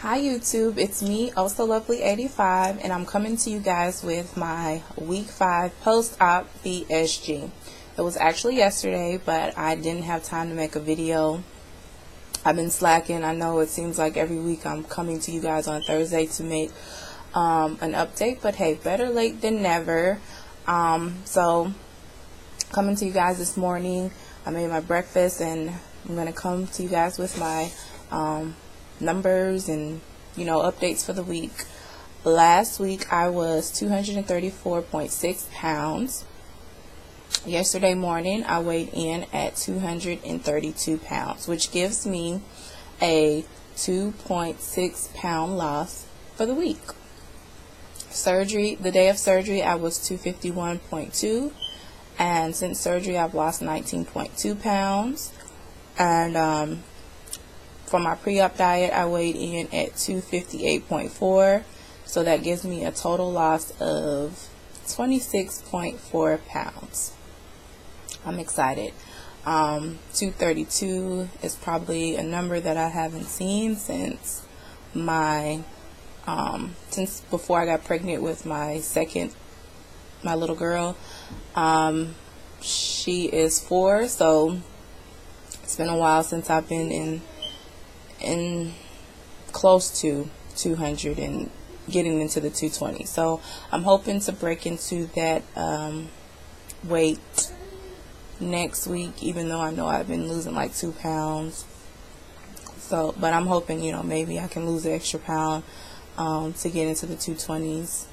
Hi YouTube, it's me, Also Lovely 85, and I'm coming to you guys with my week 5 post-op Vsg. It was actually yesterday, but I didn't have time to make a video. I've been slacking. I know it seems like every week I'm coming to you guys on Thursday to make an update, but hey, better late than never. So coming to you guys this morning, I made my breakfast and I'm going to come to you guys with my numbers and updates for the week. Last week I was 234.6 pounds. Yesterday morning I weighed in at 232 pounds, which gives me a 2.6 pound loss for the week. The day of surgery I was 251.2, and since surgery I've lost 19.2 pounds. And for my pre-op diet, I weighed in at 258.4, so that gives me a total loss of 26.4 pounds. I'm excited. 232 is probably a number that I haven't seen since since before I got pregnant with my little girl. She is 4, so it's been a while since I've been in close to 200 and getting into the 220. So I'm hoping to break into that weight next week, even though I know I've been losing like 2 pounds. So, but I'm hoping, maybe I can lose an extra pound to get into the 220s.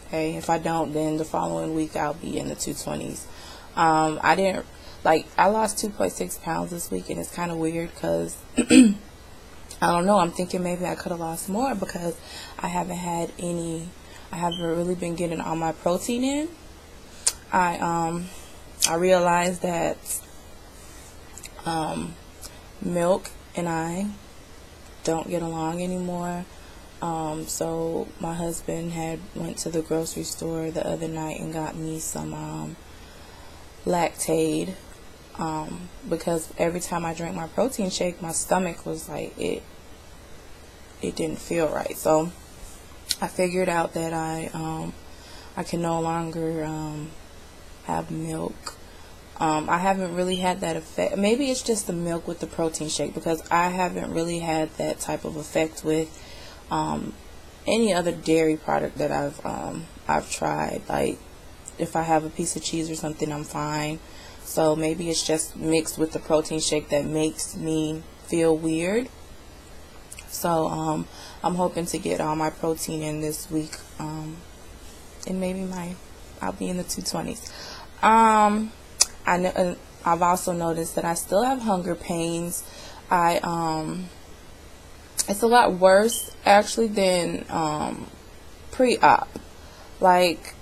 Okay, if I don't, then the following week I'll be in the 220s. I lost 2.6 pounds this week, and it's kind of weird because I don't know, I'm thinking maybe I could have lost more because I haven't really been getting all my protein in. I realized that milk and I don't get along anymore. So my husband went to the grocery store the other night and got me some Lactaid. Because every time I drank my protein shake, my stomach was like, it didn't feel right. So I figured out that I can no longer have milk. I haven't really had that effect. Maybe it's just the milk with the protein shake, because I haven't really had that type of effect with any other dairy product that I've tried. Like if I have a piece of cheese or something, I'm fine. So maybe it's just mixed with the protein shake that makes me feel weird. So I'm hoping to get all my protein in this week, and maybe I'll be in the 220s. I know I've also noticed that I still have hunger pains. It's a lot worse actually than pre-op. Like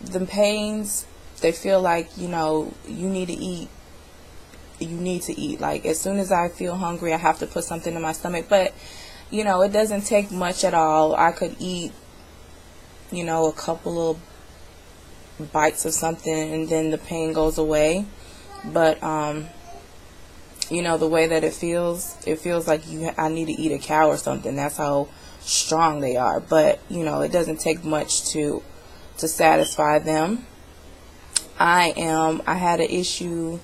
the pains, they feel like, you need to eat. You need to eat. Like as soon as I feel hungry, I have to put something in my stomach. But, it doesn't take much at all. I could eat, a couple of bites of something and then the pain goes away. But, the way that it feels like I need to eat a cow or something. That's how strong they are. But, it doesn't take much to satisfy them. I had an issue, I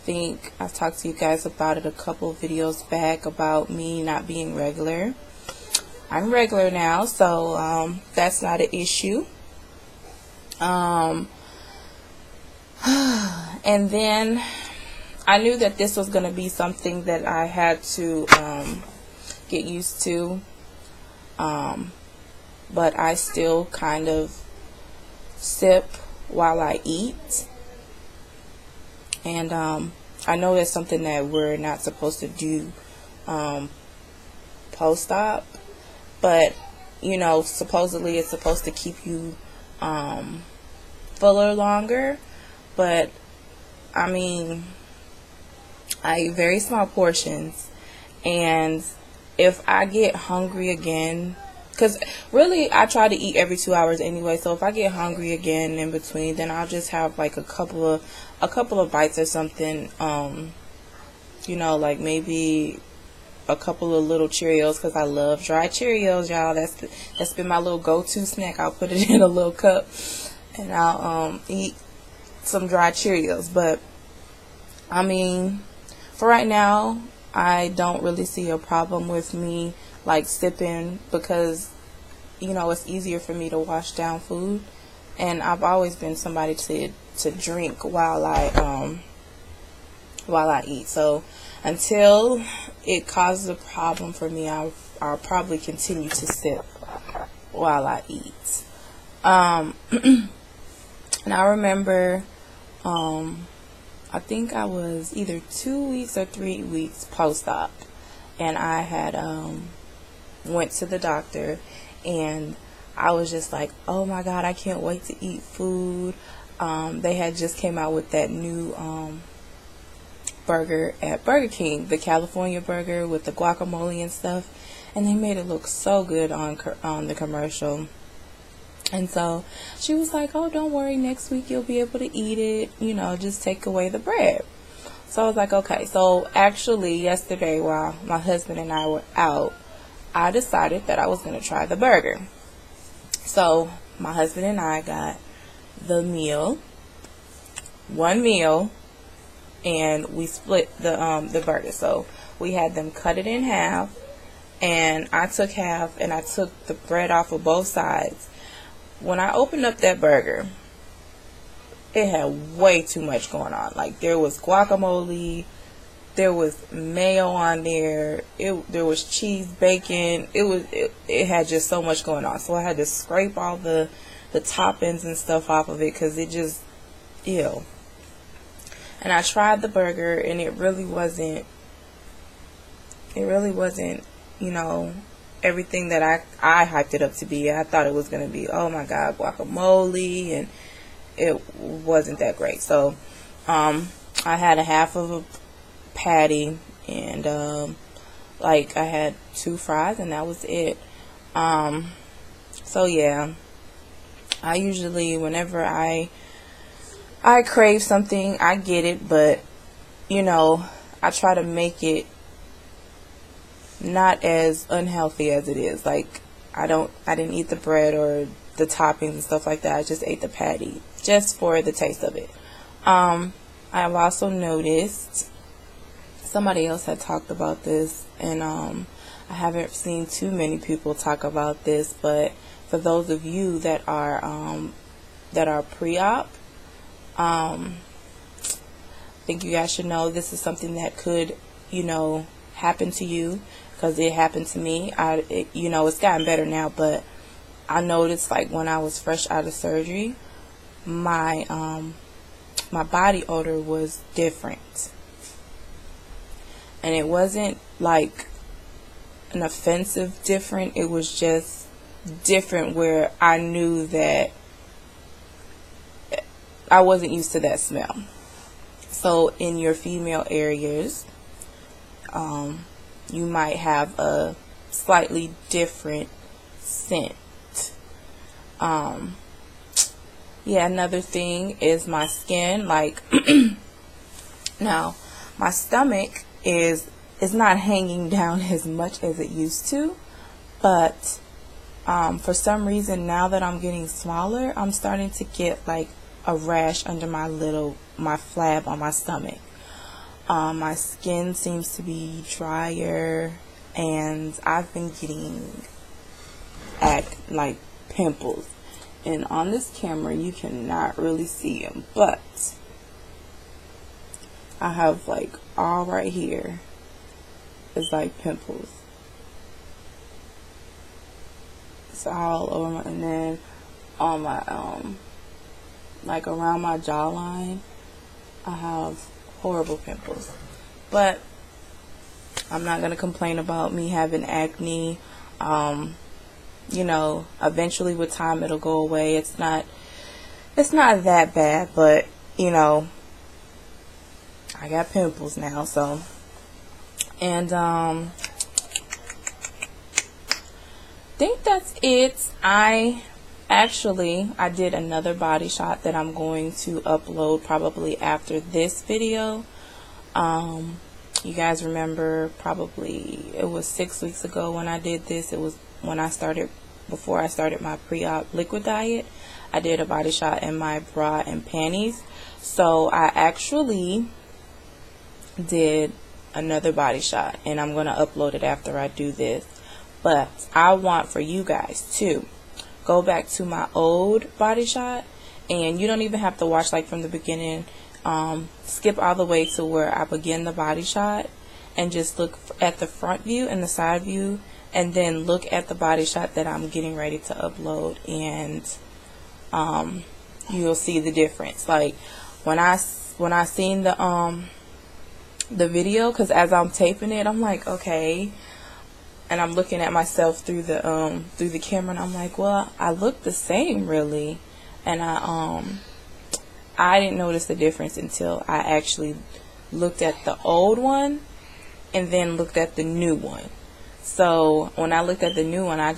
think I've talked to you guys about it a couple of videos back, about me not being regular. I'm regular now, so that's not an issue. And then I knew that this was going to be something that I had to get used to, but I still kind of sip while I eat. And I know that's something that we're not supposed to do post-op, but supposedly it's supposed to keep you fuller longer. But I mean, I eat very small portions, and if I get hungry again, because really I try to eat every 2 hours anyway, so if I get hungry again in between, then I'll just have like a couple of bites or something, like maybe a couple of little Cheerios because I love dry Cheerios, y'all. That's been my little go-to snack. I'll put it in a little cup and I'll eat some dry Cheerios. But I mean, for right now, I don't really see a problem with me like sipping, because you know it's easier for me to wash down food, and I've always been somebody to drink while I eat. So until it causes a problem for me, I'll probably continue to sip while I eat. And I remember, I think I was either 2 weeks or 3 weeks post-op, and I had went to the doctor, and I was just like, oh my God, I can't wait to eat food. They had just came out with that new burger at Burger King, the California burger with the guacamole and stuff, and they made it look so good on the commercial. And so she was like, oh, don't worry, next week you'll be able to eat it, you know, just take away the bread. So I was like, okay. So actually yesterday, while my husband and I were out, I decided that I was going to try the burger. So my husband and I got the meal, one meal, and we split the burger. So we had them cut it in half, and I took half, and I took the bread off of both sides. When I opened up that burger, it had way too much going on. Like, there was guacamole, there was mayo on there, there was cheese, bacon. It had just so much going on. So I had to scrape all the toppings and stuff off of it, because it just, ew. And I tried the burger, and it really wasn't, you know, everything that I hyped it up to be. I thought it was going to be, oh my God, guacamole, and it wasn't that great. So I had a half of a patty, and like I had 2 fries, and that was it. So yeah, I usually, whenever I crave something, I get it, but you know, I try to make it not as unhealthy as it is. Like, I didn't eat the bread or the toppings and stuff like that. I just ate the patty just for the taste of it. I've also noticed, somebody else had talked about this, and I haven't seen too many people talk about this, but for those of you that are pre-op, I think you guys should know this is something that could, you know, happen to you, because it happened to me. You know, it's gotten better now, but I noticed, like, when I was fresh out of surgery, my body odor was different, and it wasn't like an offensive different. It was just different, where I knew that I wasn't used to that smell. So in your female areas, you might have a slightly different scent. Yeah, another thing is my skin. Like, now my stomach is not hanging down as much as it used to, but for some reason, now that I'm getting smaller, I'm starting to get like a rash under my flab on my stomach. My skin seems to be drier, and I've been getting like pimples. And on this camera, you cannot really see them, but I have like all right here is like pimples. It's all over my, and then on my like around my jawline, I have horrible pimples. But I'm not gonna complain about me having acne. You know, eventually with time it'll go away. It's not that bad, but you know, I got pimples now. So, and think that's it. I did another body shot that I'm going to upload probably after this video. You guys remember, probably it was 6 weeks ago when I did this. It was when before I started my pre-op liquid diet. I did a body shot in my bra and panties. So I actually did another body shot, and I'm going to upload it after I do this. But I want for you guys to go back to my old body shot, and you don't even have to watch like from the beginning. Skip all the way to where I begin the body shot, and just look at the front view and the side view, and then look at the body shot that I'm getting ready to upload, and you'll see the difference. Like when I seen the video, because as I'm taping it, I'm like, okay, and I'm looking at myself through the camera, and I'm like, well, I look the same really, and I didn't notice the difference until I actually looked at the old one and then looked at the new one. So when I looked at the new one, I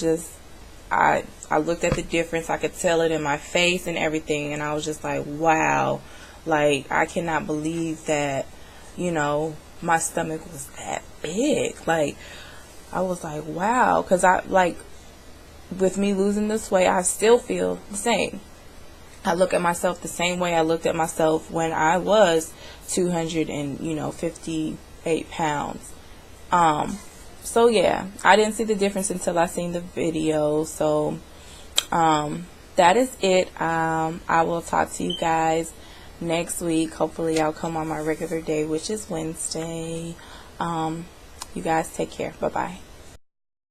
looked at the difference. I could tell it in my face and everything, and I was just like, wow, like I cannot believe that, you know, my stomach was that big. Like I was like, wow, because with me losing this weight, I still feel the same. I look at myself the same way I looked at myself when I was 258 pounds. So yeah, I didn't see the difference until I seen the video. So that is it. I will talk to you guys next week. Hopefully I'll come on my regular day, which is Wednesday. You guys take care. Bye bye.